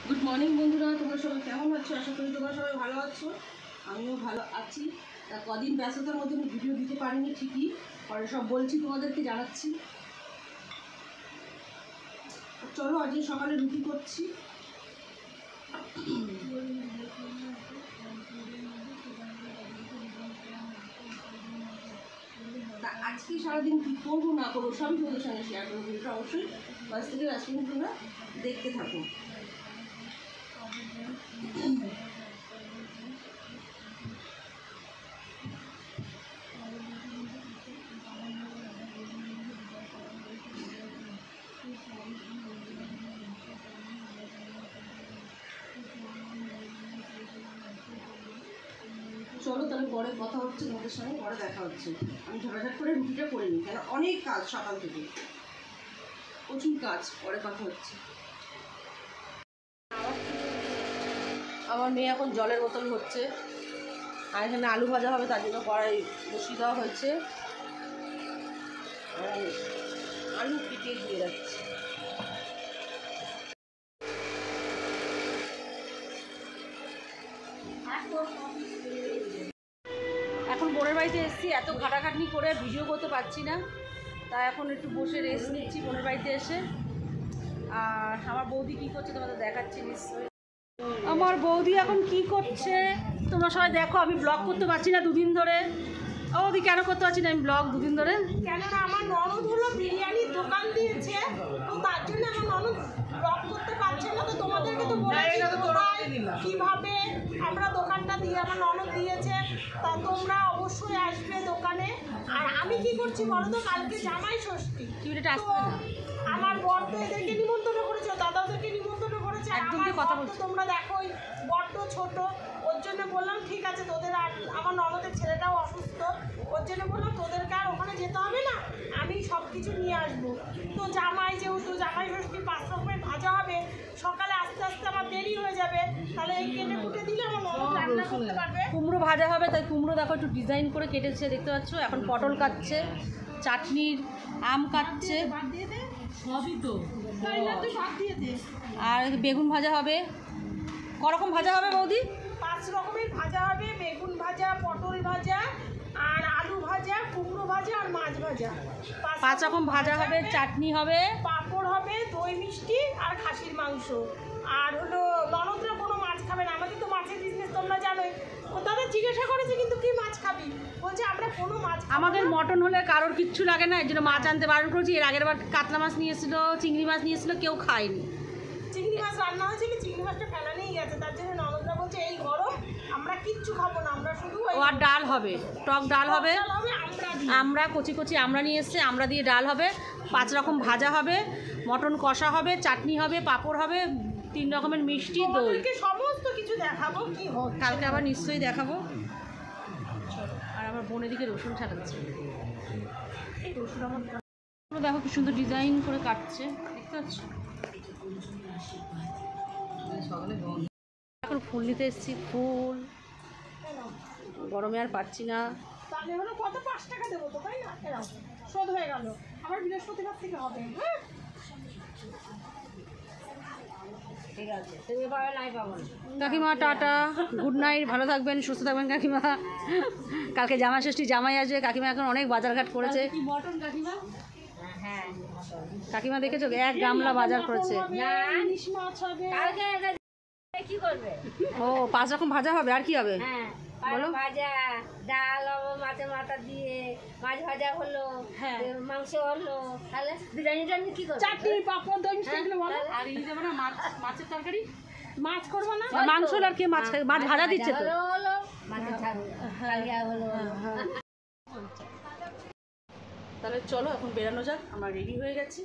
Good morning বন্ধুরা, তোমরা সবাই কেমন আছো? আশা করি তোমরা সবাই ভালো আছো, আমিও ভালো আছি। তা কদিন ব্যস্ততার মধ্যে আমি ভিডিও দিতে পারিনি ঠিকই, পরে সব বলছি, তোমাদেরকে জানাচ্ছি। চলো আজকে সকালে রুটি করছি। তা আজকে সারাদিন কী করবো না করবো সবই তোমাদের সঙ্গে শেয়ার করবো, ভিডিওটা অবশ্যই বাস থেকে লাস্ট পর্যন্ত তোমরা দেখতে থাকো। চলো তাহলে পরে কথা হচ্ছে, তোমাদের সঙ্গে পরে দেখা হচ্ছে। আমি ঝটাঝট করে রুটিটা করে নিই, কেন অনেক কাজ সকাল থেকে, প্রচুর কাজ। পরে কথা হচ্ছে। আমার মেয়ে এখন জলের বোতল হচ্ছে, আর এখানে আলু ভাজা হবে, তার জন্য কড়াই বসিয়ে দেওয়া হয়েছে। আলু কেটে দিয়ে যাচ্ছে। এখন বোনের বাড়িতে এসেছি, এত ঘাটাঘাটনি করে ভিডিও করতে পারছি না, তাই এখন একটু বসে রেস্ট নিচ্ছি বোনের বাড়িতে এসে। আর আমার বৌদি কী করছে তোমাদের দেখাচ্ছি নিশ্চয়ই। আমার বৌদি এখন কি করছে তোমরা সবাই দেখো। আমি ব্লগ করতে পারছি না দুদিন ধরে। ও বৌদি কেন করতে পারছি না আমি ব্লগ দুদিন ধরে? কেননা আমার ননদ হলো বিরিয়ানির দোকান দিয়েছে, তো তার জন্য আমার ননদ ব্লগ করতে পারছে না। তো তোমাদেরকে তো বলেছি কীভাবে আমরা দোকানটা দিয়ে, আমার ননদ দিয়েছে, তা তোমরা অবশ্যই আসবে দোকানে। আর আমি কি করছি বলো তো, কালকে জামাই ষষ্ঠী, তো আমার বর তো এদেরকে নিমন্ত্রণ করেছে, দাদাদেরকে নিমন্ত্রণ করেছে। একদম কথা বলছো, তোমরা দেখো বড্ড ছোট, ওর জন্য বললাম ঠিক আছে তোদের, আর আমার ননদের ছেলেটাও অসুস্থ, ওর জন্য বললাম তোদেরকে আর ওখানে যেতে হবে না, আমি সব কিছু নিয়ে আসবো। তো জামাই যেহেতু জামাই ষষ্ঠী 5 রকমের ভাজা হবে, সকালে আস্তে আস্তে আমার দেরি হয়ে যাবে, তাহলে এই কেটে কুটে দিলে আমার ননদ রান্না করতে পারবে। কুমড়ো ভাজা হবে, তাই কুমড়ো দেখো একটু ডিজাইন করে কেটেছে, দেখতে পাচ্ছ। এখন পটল কাটছে, চাটনির আম কাটছে, সবই তো তুই ভাত দিয়ে দে। আর বেগুন ভাজা হবে। করকম ভাজা হবে বৌদি? 5 রকমের ভাজা হবে, বেগুন ভাজা, পটল ভাজা, আর আলু ভাজা, কুমড়ো ভাজা, আর মাছ ভাজা। 5 রকম ভাজা হবে, চাটনি হবে, পাঁপড় হবে, দই মিষ্টি, আর খাসির মাংস। আর হলো ননদরা কোনো মাছ খাবে না, আমাদের তো মাছের বিজনেস তোমরা জানোই। ও দাদা জিজ্ঞাসা করেছে কিন্তু কি মাছ খাবি, বলছে আমরা কোনো মাছ খাবো না। আমাদের মটন হলে কারোর কিচ্ছু লাগে না, এর জন্য মাছ আনতে বারণ করেছি। এর আগের বার কাতলা মাছ নিয়ে এসেছিলো, চিংড়ি মাছ নিয়ে এসেছিলো, কেউ খায়নি। চিংড়ি মাছ রান্না হয়েছিল, চিংড়ি মাছটা ফেলা নিয়ে গেছে, তার জন্য ননদরা বলছে এই গরম আমরা কিচ্ছু খাবো না, আমরা শুধু ও আর ডাল হবে, টক ডাল হবে, আমরা আমরা কচি কচি আমরা নিয়ে এসছে, আমরা দিয়ে ডাল হবে, 5 রকম ভাজা হবে, মটন কষা হবে, চাটনি হবে, পাঁপড় হবে, 3 রকমের মিষ্টি, দই। সমস্ত কিছু দেখাবো কি হবে, কালকে আবার নিশ্চয়ই দেখাবো। আর আমার বোনের দিকে রসুন ছাড়াচ্ছে, এই রসুন আমার দেখো কি সুন্দর ডিজাইন করে কাটছে, দেখতে পাচ্ছ। এখন ফুল নিতে এসেছি, ফুল গরমে আর পাচ্ছি না। তাহলে হলো কত 5 টাকা দেবো তো, তাই না? এরাও শোধ হয়ে গেল, আবার বৃহস্পতিবার থেকে হবে। হ্যাঁ ঠিক আছে, তুমি পাবে নাই পাবো না। কাকিমা টাটা, গুড নাইট, ভালো থাকবেন, সুস্থ থাকবেন কাকিমা। কালকে জামাই ষষ্ঠী, জামাই আসবে, কাকিমা এখন অনেক বাজারঘাট করেছে। মটন কাকিমা, হ্যাঁ কাকিমা দেখেছো 1 গামলা বাজার করেছে। ইলিশ মাছ হবে, কি করবে? ও 5 রকম ভাজা হবে, আর কি হবে? হ্যাঁ বলো। ভাজা, ডাল হবে মাছের মাথা দিয়ে, মাছ ভাজা হলো, হ্যাঁ মাংস হলো, তাহলে বিরিয়ানি টানি কি করবে? চাটনি, পাপড়, দই মিষ্টি এগুলো বলো। আর এই যাবে না মাছের তরকারি, মাছ করবো না, মাংস আর কি, মাছ ভাজা দিচ্ছে তো। হলো মাছের কালিয়া হলো। তাহলে চলো এখন বেরানো যাক, আমরা রেডি হয়ে গেছি।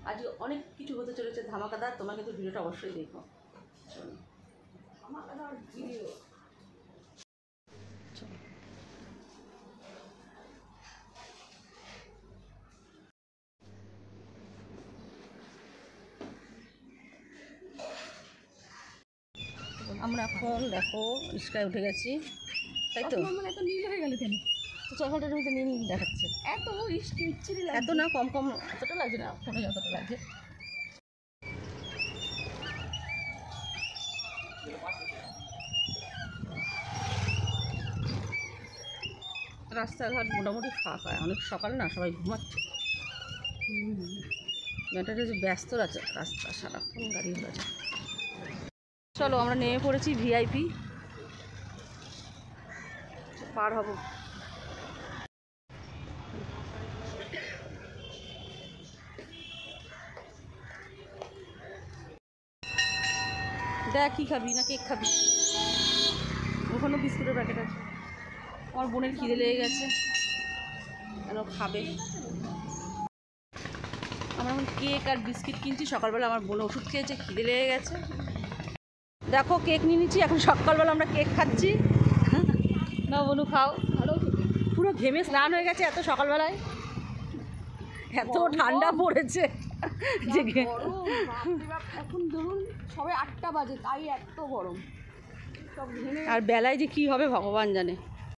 আজকে অনেক কিছু হতে চলেছে ধামাকাদার, তোমরা কিন্তু ভিডিওটা অবশ্যই দেখো। ধামাকাদার ভিডিও। আমরা এখন দেখো রিস্কায় উঠে গেছি, তাই তো? এত নীল হয়ে গেল কেন? তো চশমাটার মধ্যে নিয়ে নিয়ে দেখাচ্ছে। এত ইচ্ছিরি এত না, কম কম অতটা লাগছে না, ফোনে যতটা লাগছে। রাস্তাঘাট মোটামুটি ফাঁকা, অনেক সকাল না, সবাই ঘুমাচ্ছে। মেয়েটাটা যে ব্যস্ত আছে রাস্তা, সারাক্ষণ গাড়ি ঘোড়া যায়। চলো আমরা নেমে পড়েছি ভিআইপি, পার হব। দেখ কী খাবি না কেক খাবি? ওখানেও বিস্কুটের প্যাকেট আছে। আমার বোনের খিদে লেগে গেছে, কেন খাবে। আমরা এখন কেক আর বিস্কিট কিনছি, সকালবেলা আমার বোন ওষুধ খেয়েছে, খিদে লেগে গেছে। দেখো কেক নিয়ে নিচ্ছি, এখন সকালবেলা আমরা কেক খাচ্ছি। না বনু খাও, পুরো ঘেমে স্নান হয়ে গেছে এত সকালবেলায়, এত ঠান্ডা পড়েছে যে এখন ধরুন সবাই 8টা বাজে, তাই এত গরম, সব ঘেমে। আর বেলায় যে কি হবে ভগবান জানে।